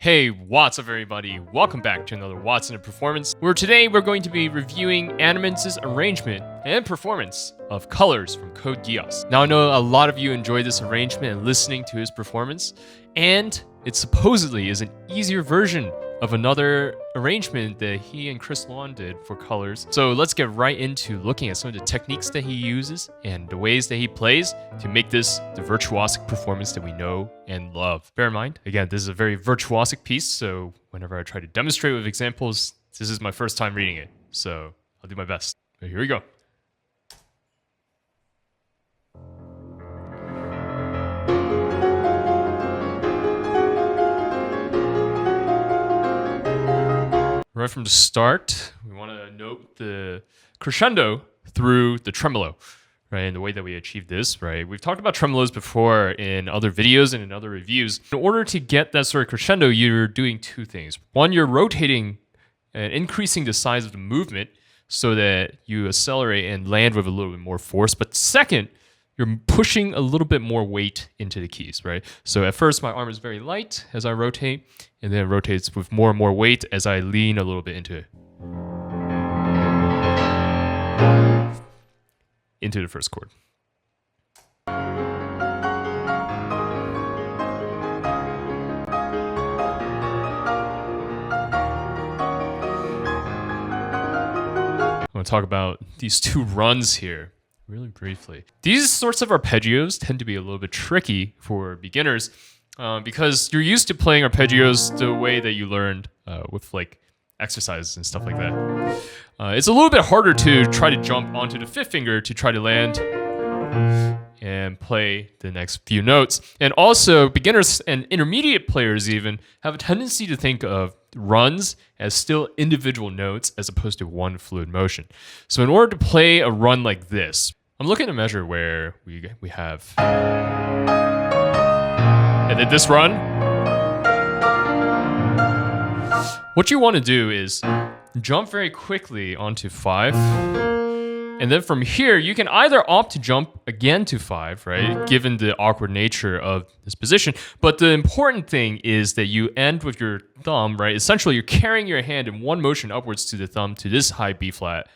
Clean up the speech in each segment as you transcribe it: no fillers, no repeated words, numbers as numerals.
Hey, what's up everybody? Welcome back to another What's in a Performance, where today we're going to be reviewing Animenz's arrangement and performance of Colors from Code Geass. Now I know a lot of you enjoy this arrangement and listening to his performance, and it supposedly is an easier version of another arrangement that he and Chris Lawn did for Colors. So let's get right into looking at some of the techniques that he uses and the ways that he plays to make this the virtuosic performance that we know and love. Bear in mind, again, this is a very virtuosic piece, so whenever I try to demonstrate with examples, this is my first time reading it, so I'll do my best. But here we go. Right from the start, we want to note the crescendo through the tremolo, right? And the way that we achieve this, right? We've talked about tremolos before in other videos and in other reviews. In order to get that sort of crescendo, you're doing two things. One, you're rotating and increasing the size of the movement so that you accelerate and land with a little bit more force. But second, you're pushing a little bit more weight into the keys, right? So at first, my arm is very light as I rotate, and then it rotates with more and more weight as I lean a little bit into the first chord. I want to talk about these two runs here really briefly. These sorts of arpeggios tend to be a little bit tricky for beginners because you're used to playing arpeggios the way that you learned with like exercises and stuff like that. It's a little bit harder to try to jump onto the fifth finger to try to land and play the next few notes. And also, beginners and intermediate players even have a tendency to think of runs as still individual notes as opposed to one fluid motion. So in order to play a run like this, I'm looking at a measure where we have, and then this run. What you want to do is jump very quickly onto 5. And then from here, you can either opt to jump again to 5, right? Given the awkward nature of this position. But the important thing is that you end with your thumb, right? Essentially, you're carrying your hand in one motion upwards to the thumb to this high B flat.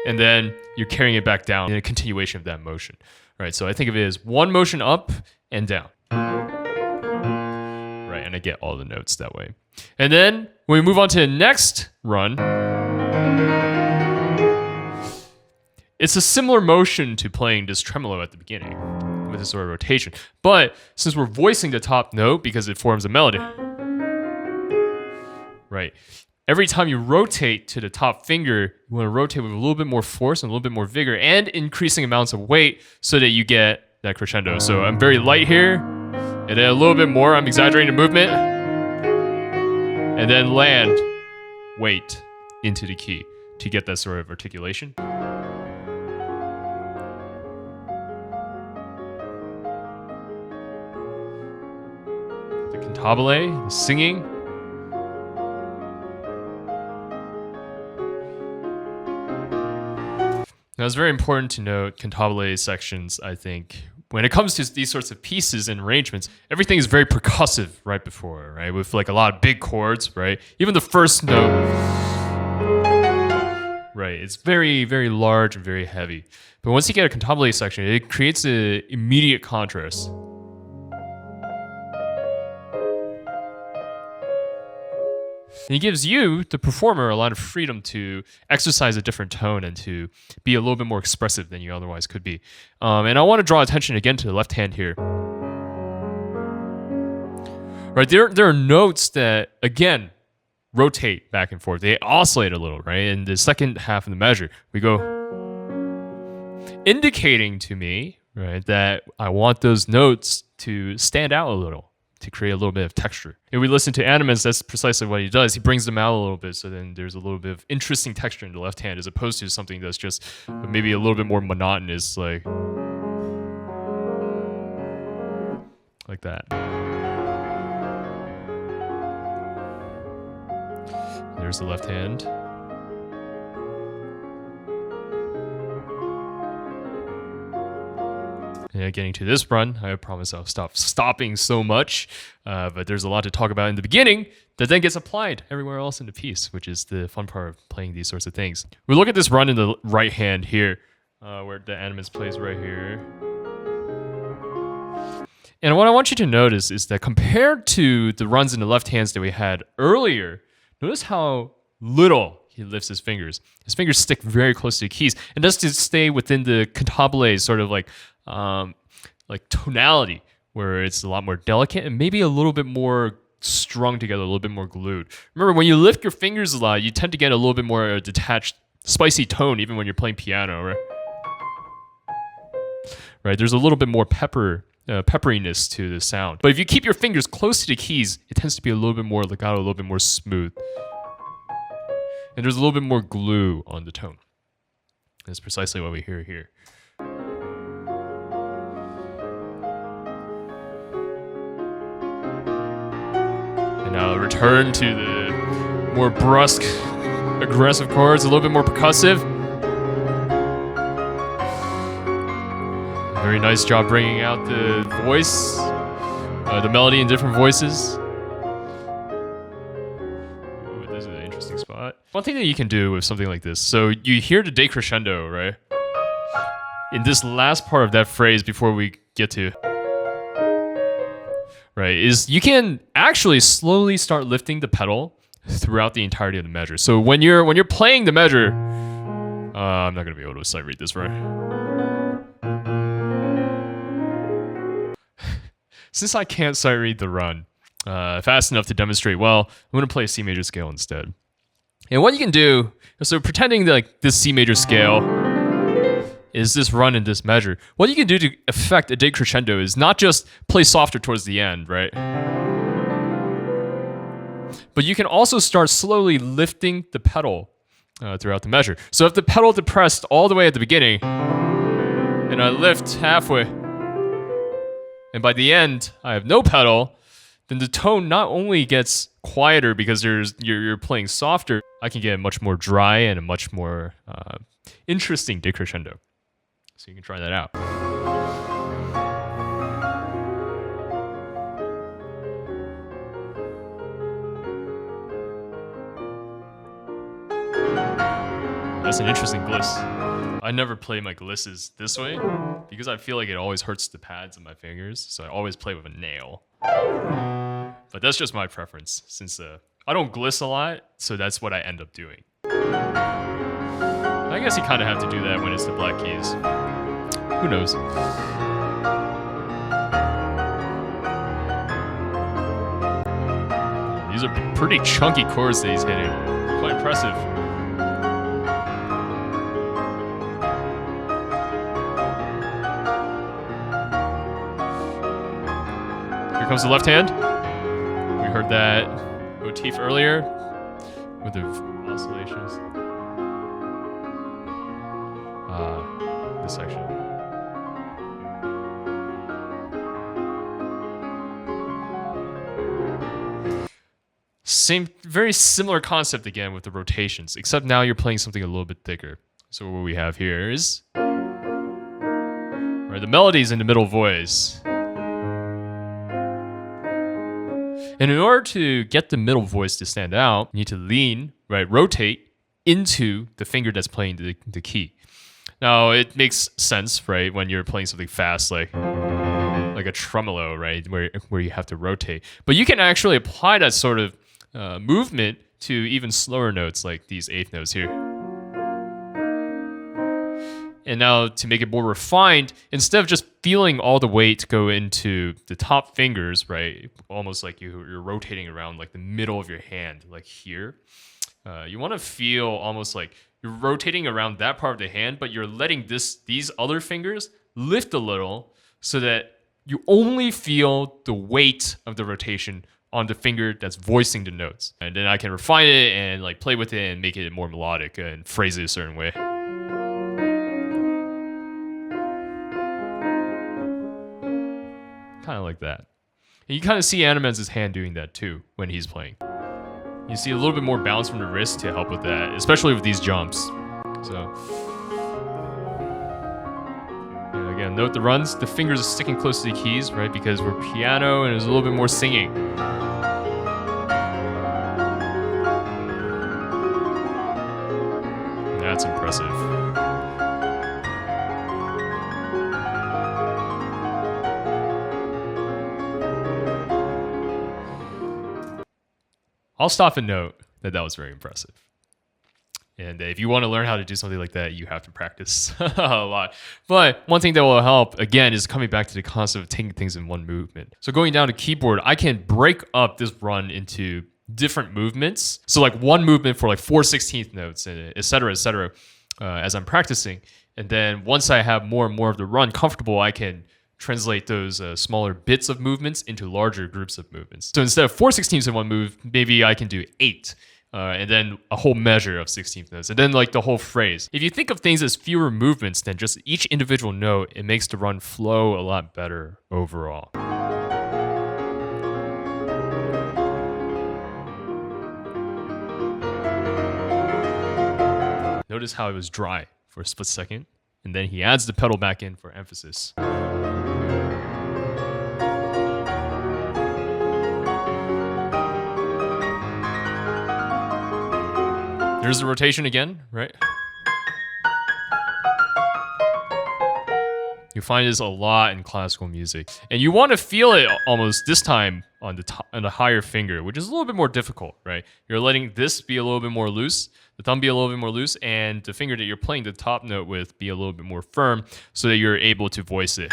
And then you're carrying it back down in a continuation of that motion, right? So I think of it as one motion up and down. Right, and I get all the notes that way. And then when we move on to the next run, it's a similar motion to playing this tremolo at the beginning with this sort of rotation. But since we're voicing the top note because it forms a melody, right? Every time you rotate to the top finger, you want to rotate with a little bit more force and a little bit more vigor and increasing amounts of weight so that you get that crescendo. So I'm very light here, and then a little bit more, I'm exaggerating the movement, and then land, weight into the key to get that sort of articulation. The Cantabile, the singing. Now, it's very important to note Cantabile sections, I think. When it comes to these sorts of pieces and arrangements, everything is very percussive right before, right? With like a lot of big chords, right? Even the first note, right? It's very, very large and very heavy. But once you get a Cantabile section, it creates an immediate contrast. And it gives you, the performer, a lot of freedom to exercise a different tone and to be a little bit more expressive than you otherwise could be. And I want to draw attention again to the left hand here. Right, there are notes that, again, rotate back and forth. They oscillate a little, right? In the second half of the measure, we go indicating to me, right, that I want those notes to stand out a little, to create a little bit of texture. If we listen to Animenz, that's precisely what he does. He brings them out a little bit, so then there's a little bit of interesting texture in the left hand, as opposed to something that's just maybe a little bit more monotonous, like that. There's the left hand. And getting to this run. I promise I'll stop stopping so much, but there's a lot to talk about in the beginning that then gets applied everywhere else in the piece, which is the fun part of playing these sorts of things. We look at this run in the right hand here, where the Animenz plays right here. And what I want you to notice is that compared to the runs in the left hands that we had earlier, notice how little he lifts his fingers. His fingers stick very close to the keys, and that's to stay within the Cantabile sort of like tonality, where it's a lot more delicate and maybe a little bit more strung together, a little bit more glued. Remember, when you lift your fingers a lot, you tend to get a little bit more detached, spicy tone, even when you're playing piano, right? Right? There's a little bit more pepperiness to the sound. But if you keep your fingers close to the keys, it tends to be a little bit more legato, a little bit more smooth. And there's a little bit more glue on the tone. That's precisely what we hear here. And now return to the more brusque, aggressive chords, a little bit more percussive. Very nice job bringing out the voice, the melody in different voices. Ooh, this is an interesting spot. One thing that you can do with something like this, so you hear the decrescendo, right? In this last part of that phrase before we get to, right, is you can actually slowly start lifting the pedal throughout the entirety of the measure. So when you're playing the measure, I'm not gonna be able to sight read this, right? Since I can't sight read the run fast enough to demonstrate well, I'm going to play a C major scale instead. And what you can do, so pretending that like this C major scale is this run in this measure, what you can do to affect a decrescendo is not just play softer towards the end, right? But you can also start slowly lifting the pedal throughout the measure. So if the pedal depressed all the way at the beginning, and I lift halfway, and by the end, I have no pedal, then the tone not only gets quieter because you're playing softer, I can get a much more dry and a much more interesting decrescendo. So you can try that out. That's an interesting gliss. I never play my glisses this way because I feel like it always hurts the pads of my fingers, so I always play with a nail. But that's just my preference, since I don't gliss a lot, so that's what I end up doing. I guess you kind of have to do that when it's the WattKeys. Who knows? These are pretty chunky chords that he's hitting. Quite impressive. Here comes the left hand. We heard that motif earlier with the oscillations. This section. Same, very similar concept again with the rotations, except now you're playing something a little bit thicker. So what we have here is the melodies in the middle voice. And in order to get the middle voice to stand out, you need to lean, rotate into the finger that's playing the key. Now, it makes sense, right, when you're playing something fast like a tremolo, right, where you have to rotate. But you can actually apply that sort of movement to even slower notes like these eighth notes here. And now to make it more refined, instead of just feeling all the weight go into the top fingers, right, almost like you're rotating around like the middle of your hand, like here, you want to feel almost like you're rotating around that part of the hand, but you're letting these other fingers lift a little so that you only feel the weight of the rotation on the finger that's voicing the notes. And then I can refine it and like play with it and make it more melodic and phrase it a certain way. Kind of like that. And you kind of see Animenz's hand doing that too when he's playing. You see a little bit more bounce from the wrist to help with that, especially with these jumps. So, yeah, again, note the runs. The fingers are sticking close to the keys, right? Because we're piano and there's a little bit more singing. That's impressive. I'll stop and note that that was very impressive. And if you want to learn how to do something like that, you have to practice a lot. But one thing that will help, again, is coming back to the concept of taking things in one movement. So going down to keyboard, I can break up this run into different movements. So like one movement for like 4/16 notes, and et cetera, as I'm practicing. And then once I have more and more of the run comfortable, I can translate those smaller bits of movements into larger groups of movements. So instead of 4/16 in one move, maybe I can do 8. And then a whole measure of 16th notes, and then like the whole phrase. If you think of things as fewer movements than just each individual note, it makes the run flow a lot better overall. Notice how it was dry for a split second, and then he adds the pedal back in for emphasis. There's the rotation again, right? You find this a lot in classical music. And you want to feel it almost this time on the higher finger, which is a little bit more difficult, right? You're letting this be a little bit more loose, the thumb be a little bit more loose, and the finger that you're playing the top note with be a little bit more firm so that you're able to voice it.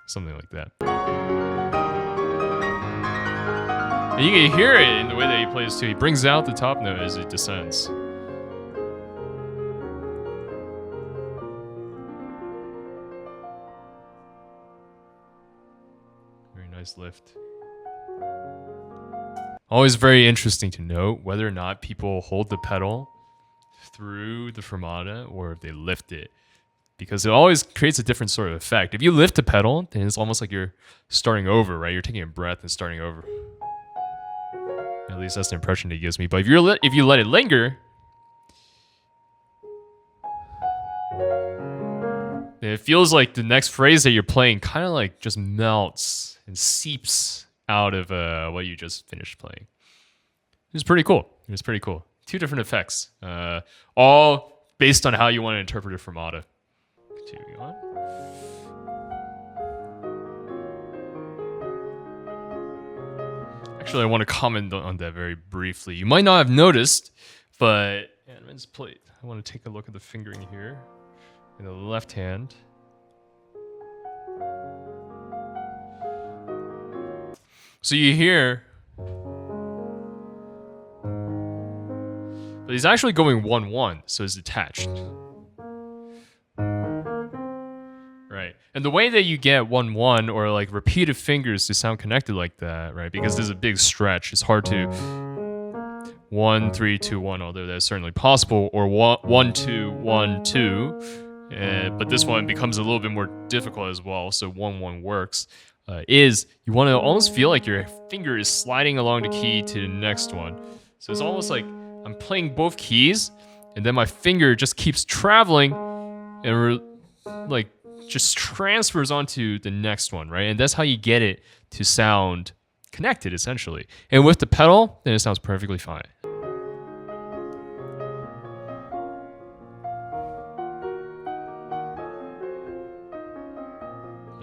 Something like that. And you can hear it in the way that he plays too. He brings out the top note as it descends. Very nice lift. Always very interesting to note whether or not people hold the pedal through the fermata or if they lift it, because it always creates a different sort of effect. If you lift the pedal, then it's almost like you're starting over, right? You're taking a breath and starting over. At least that's the impression it gives me. But if you let it linger, then it feels like the next phrase that you're playing kind of like just melts and seeps out of what you just finished playing. It's pretty cool. It's pretty cool. 2 different effects, all based on how you want to interpret a fermata. Continuing on. Actually, I want to comment on that very briefly. You might not have noticed, but Animenz plate. I want to take a look at the fingering here in the left hand. So you hear, but he's actually going 1/1, so it's detached. Right. And the way that you get 1/1 or like repeated fingers to sound connected like that, right? Because there's a big stretch. It's hard to 1 3 2 1, although that's certainly possible, or 1 2 1 2. But this one becomes a little bit more difficult as well. So 1/1 works. Is you want to almost feel like your finger is sliding along the key to the next one. So it's almost like I'm playing both keys, and then my finger just keeps traveling and like just transfers onto the next one, right? And that's how you get it to sound connected, essentially. And with the pedal, then it sounds perfectly fine.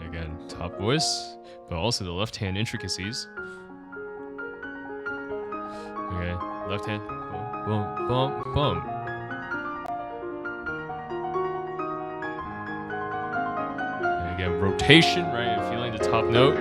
Again, top voice, but also the left hand intricacies. Okay, left hand, boom, boom, boom, boom. Again, rotation, right? And feeling the top note.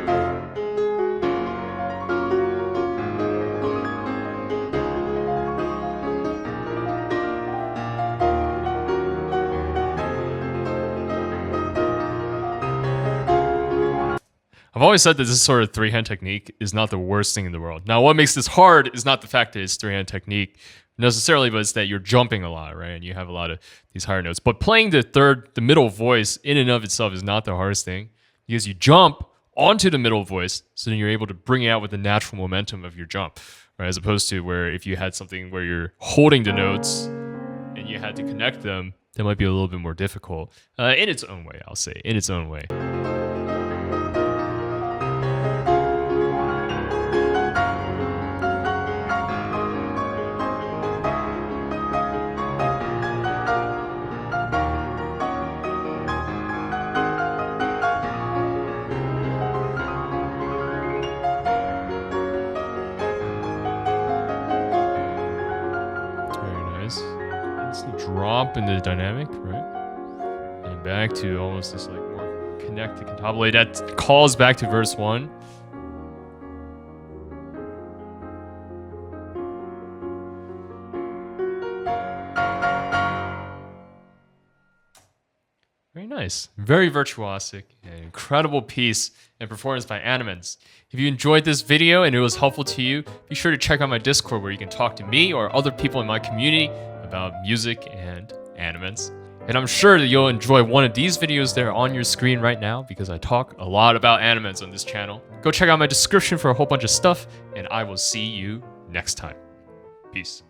I've always said that this sort of 3-hand technique is not the worst thing in the world. Now, what makes this hard is not the fact that it's 3-hand technique necessarily, but it's that you're jumping a lot, right? And you have a lot of these higher notes. But playing the middle voice in and of itself is not the hardest thing, because you jump onto the middle voice, so then you're able to bring it out with the natural momentum of your jump, right? As opposed to where if you had something where you're holding the notes and you had to connect them, that might be a little bit more difficult. In its own way, I'll say. In its own way. Drop in the dynamic, right? And back to almost this like more connected cantabile that calls back to verse 1. Very nice. Very virtuosic. An incredible piece and performance by Animenz. If you enjoyed this video and it was helpful to you, be sure to check out my Discord where you can talk to me or other people in my community about music and Animenz. And I'm sure that you'll enjoy one of these videos there on your screen right now because I talk a lot about Animenz on this channel. Go check out my description for a whole bunch of stuff, and I will see you next time. Peace.